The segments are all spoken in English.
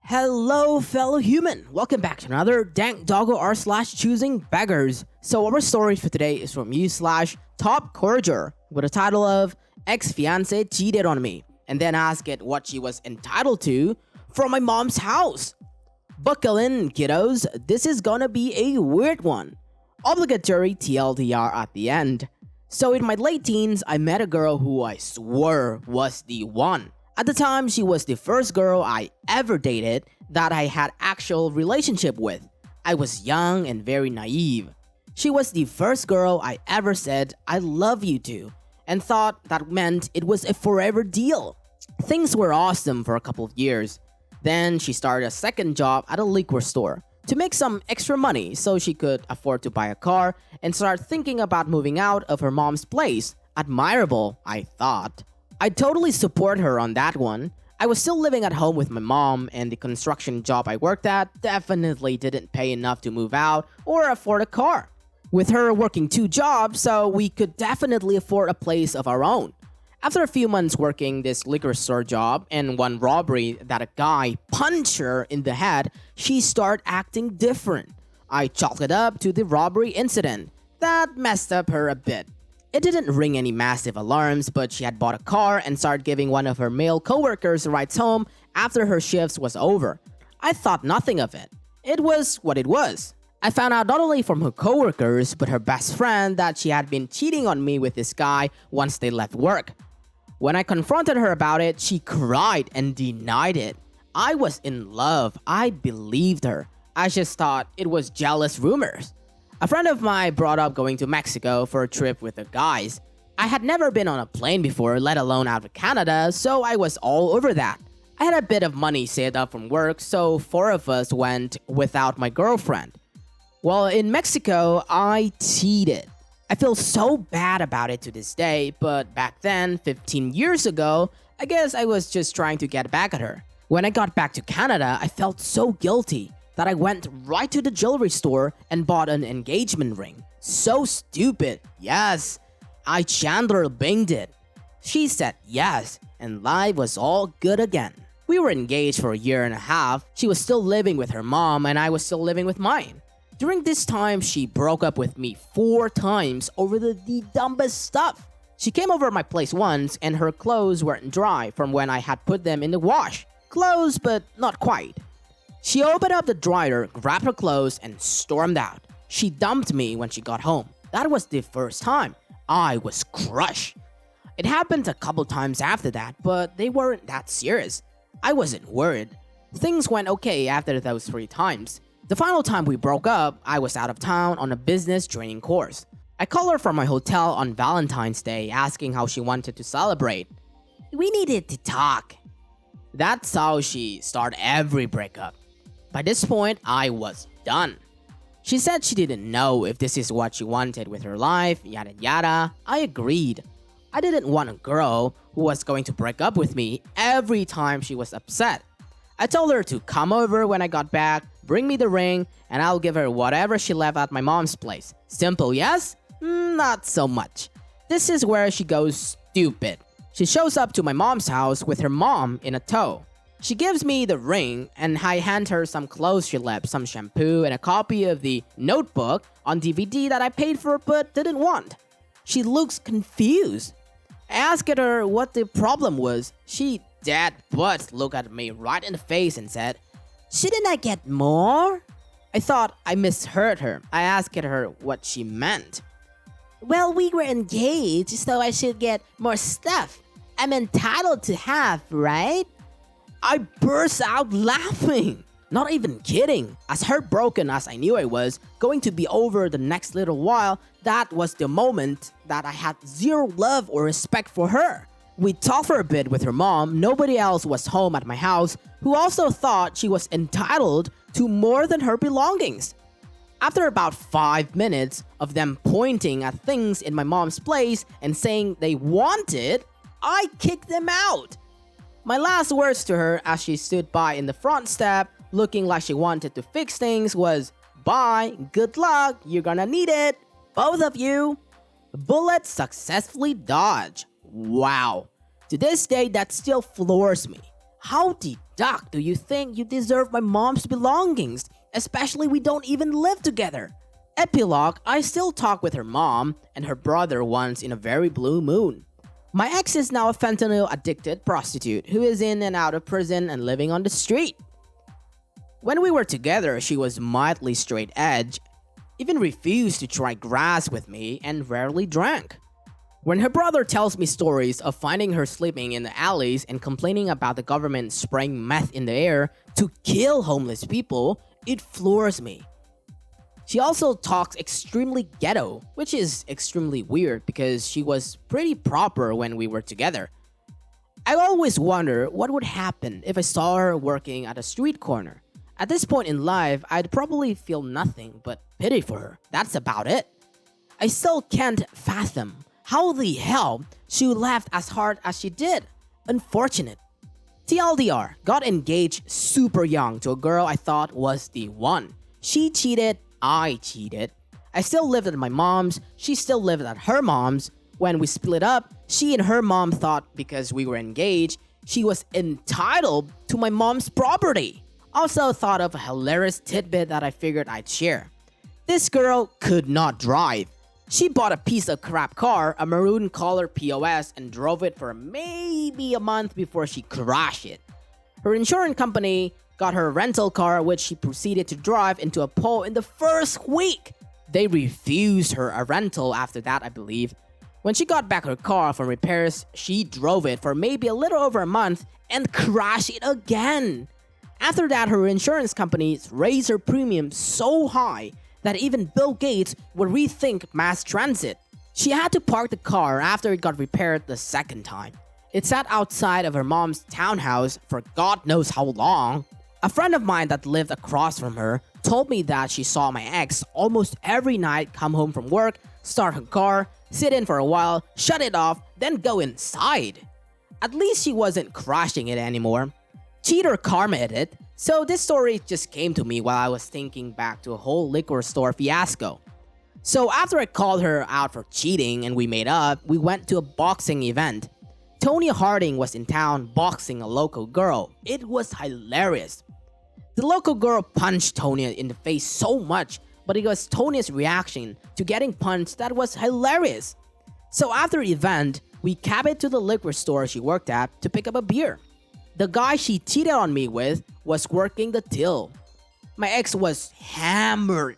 Hello, fellow human. Welcome back to another Dank Doggo rSlash Choosing Beggars. So our story for today is from u/slash Top Courager with the title of Ex-Fiance Cheated on Me and then asked it what she was entitled to from my mom's house. Buckle in, kiddos. This is gonna be a weird one. Obligatory TLDR at the end. So in my late teens, I met a girl who I swore was the one. At the time, she was the first girl I ever dated that I had actual relationship with. I was young and very naive. She was the first girl I ever said I love you to and thought that meant it was a forever deal. Things were awesome for a couple of years. Then she started a second job at a liquor store to make some extra money so she could afford to buy a car and start thinking about moving out of her mom's place. Admirable, I thought. I totally support her on that one. I was still living at home with my mom, and the construction job I worked at definitely didn't pay enough to move out or afford a car. With her working 2 jobs, so we could definitely afford a place of our own. After a few months working this liquor store job and one robbery that a guy punched her in the head, she started acting different. I chalked it up to the robbery incident. That messed up her a bit. It didn't ring any massive alarms, but she had bought a car and started giving one of her male coworkers rides home after her shifts was over. I thought nothing of it. It was what it was. I found out not only from her coworkers, but her best friend that she had been cheating on me with this guy once they left work. When I confronted her about it, she cried and denied it. I was in love. I believed her. I just thought it was jealous rumors. A friend of mine brought up going to Mexico for a trip with the guys. I had never been on a plane before, let alone out of Canada, so I was all over that. I had a bit of money saved up from work, so 4 of us went without my girlfriend. Well, in Mexico, I cheated. I feel so bad about it to this day, but back then, 15 years ago, I guess I was just trying to get back at her. When I got back to Canada, I felt so guilty that I went right to the jewelry store and bought an engagement ring. So stupid. Yes, I Chandler Binged it. She said yes, and life was all good again. We were engaged for a year and a half. She was still living with her mom, and I was still living with mine. During this time, she broke up with me 4 times over the dumbest stuff. She came over my place once, and her clothes weren't dry from when I had put them in the wash. Close, but not quite. She opened up the dryer, grabbed her clothes, and stormed out. She dumped me when she got home. That was the first time. I was crushed. It happened a couple times after that, but they weren't that serious. I wasn't worried. Things went okay after those 3 times. The final time we broke up, I was out of town on a business training course. I called her from my hotel on Valentine's Day asking how she wanted to celebrate. We needed to talk. That's how she started every breakup. By this point, I was done. She said she didn't know if this is what she wanted with her life, yada yada. I agreed. I didn't want a girl who was going to break up with me every time she was upset. I told her to come over when I got back, bring me the ring, and I'll give her whatever she left at my mom's place. Simple, yes? Not so much. This is where she goes stupid. She shows up to my mom's house with her mom in a tow. She gives me the ring, and I hand her some clothes she left, some shampoo, and a copy of the Notebook on DVD that I paid for but didn't want. She looks confused. I asked her what the problem was. She dead butt looked at me right in the face and said, "Shouldn't I get more?" I thought I misheard her. I asked her what she meant. "Well, we were engaged, so I should get more stuff. I'm entitled to have, right?" I burst out laughing. Not even kidding. As heartbroken as I knew I was going to be over the next little while, that was the moment that I had zero love or respect for her. We talked for a bit with her mom. Nobody else was home at my house who also thought she was entitled to more than her belongings. After about 5 minutes of them pointing at things in my mom's place and saying they want it, I kicked them out. My last words to her as she stood by in the front step, looking like she wanted to fix things, was, "Bye, good luck, you're gonna need it, both of you." Bullet successfully dodged. Wow. To this day, that still floors me. How the duck do you think you deserve my mom's belongings? Especially we don't even live together. Epilogue, I still talk with her mom and her brother once in a very blue moon. My ex is now a fentanyl-addicted prostitute who is in and out of prison and living on the street. When we were together, she was mildly straight edge, even refused to try grass with me, and rarely drank. When her brother tells me stories of finding her sleeping in the alleys and complaining about the government spraying meth in the air to kill homeless people, it floors me. She also talks extremely ghetto, which is extremely weird because she was pretty proper when we were together. I always wonder what would happen if I saw her working at a street corner. At this point in life, I'd probably feel nothing but pity for her. That's about it. I still can't fathom how the hell she laughed as hard as she did. Unfortunate. TLDR, got engaged super young to a girl I thought was the one. She cheated, I cheated. I still lived at my mom's, she still lived at her mom's. When we split up, she and her mom thought because we were engaged, she was entitled to my mom's property. Also thought of a hilarious tidbit that I figured I'd share. This girl could not drive. She bought a piece of crap car, a maroon color POS, and drove it for maybe a month before she crashed it. Her insurance company got her a rental car, which she proceeded to drive into a pole in the first week. They refused her a rental after that, I believe. When she got back her car from repairs, she drove it for maybe a little over a month and crashed it again. After that, her insurance companies raised her premium so high that even Bill Gates would rethink mass transit. She had to park the car after it got repaired the second time. It sat outside of her mom's townhouse for God knows how long. A friend of mine that lived across from her told me that she saw my ex almost every night come home from work, start her car, sit in for a while, shut it off, then go inside. At least she wasn't crashing it anymore. Cheater karma it. So this story just came to me while I was thinking back to a whole liquor store fiasco. So after I called her out for cheating and we made up, we went to a boxing event. Tony Harding was in town boxing a local girl. It was hilarious. The local girl punched Tony in the face so much, but it was Tony's reaction to getting punched that was hilarious. So after the event, we cabed to the liquor store she worked at to pick up a beer. The guy she cheated on me with was working the till. My ex was hammered.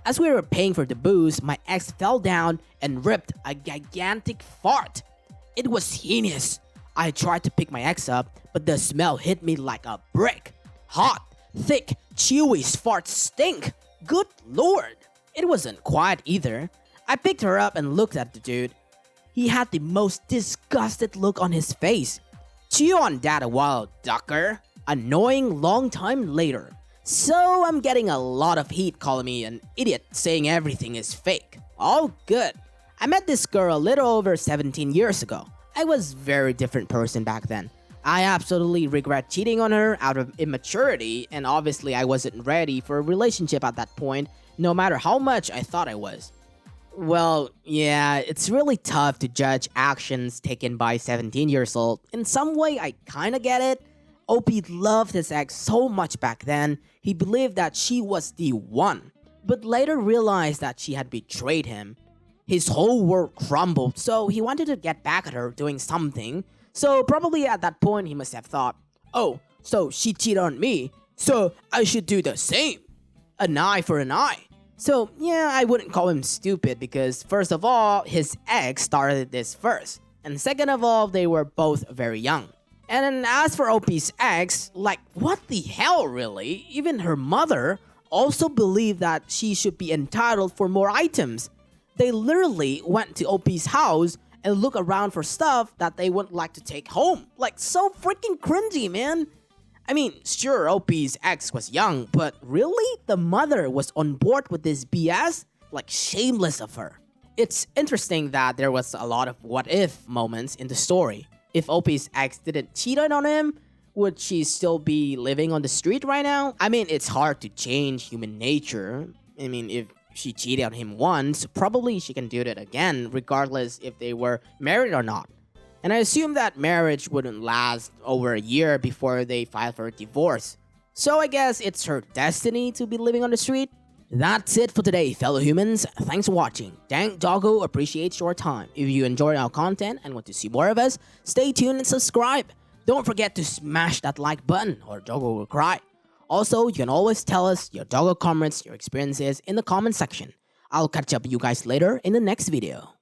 As we were paying for the booze, my ex fell down and ripped a gigantic fart. It was heinous. I tried to pick my ex up, but the smell hit me like a brick. Hot, thick, chewy farts stink. Good lord. It wasn't quiet either. I picked her up and looked at the dude. He had the most disgusted look on his face. Chew on that a while, ducker. Annoying long time later. So I'm getting a lot of heat calling me an idiot, saying everything is fake. All good. I met this girl a little over 17 years ago. I was a very different person back then. I absolutely regret cheating on her out of immaturity, and obviously I wasn't ready for a relationship at that point, no matter how much I thought I was. Well, yeah, it's really tough to judge actions taken by 17 years old. In some way, I kinda get it. OP loved his ex so much back then, he believed that she was the one, but later realized that she had betrayed him. His whole world crumbled, so he wanted to get back at her doing something. So probably at that point, he must have thought, oh, so she cheated on me, so I should do the same. An eye for an eye. So yeah, I wouldn't call him stupid because first of all, his ex started this first. And second of all, they were both very young. And then as for OP's ex, like what the hell really? Even her mother also believed that she should be entitled for more items. They literally went to OP's house and looked around for stuff that they wouldn't like to take home. Like so freaking cringy, man. I mean, sure, OP's ex was young, but really? The mother was on board with this BS? Like, shameless of her. It's interesting that there was a lot of what-if moments in the story. If OP's ex didn't cheat on him, would she still be living on the street right now? I mean, it's hard to change human nature. I mean, if she cheated on him once, probably she can do it again, regardless if they were married or not. and I assume that marriage wouldn't last over a year before they file for a divorce. So I guess it's her destiny to be living on the street. That's it for today, fellow humans. Thanks for watching. Dank Doggo appreciates your time. If you enjoy our content and want to see more of us, stay tuned and subscribe. Don't forget to smash that like button or Doggo will cry. Also, you can always tell us your Doggo comments, your experiences in the comment section. I'll catch up with you guys later in the next video.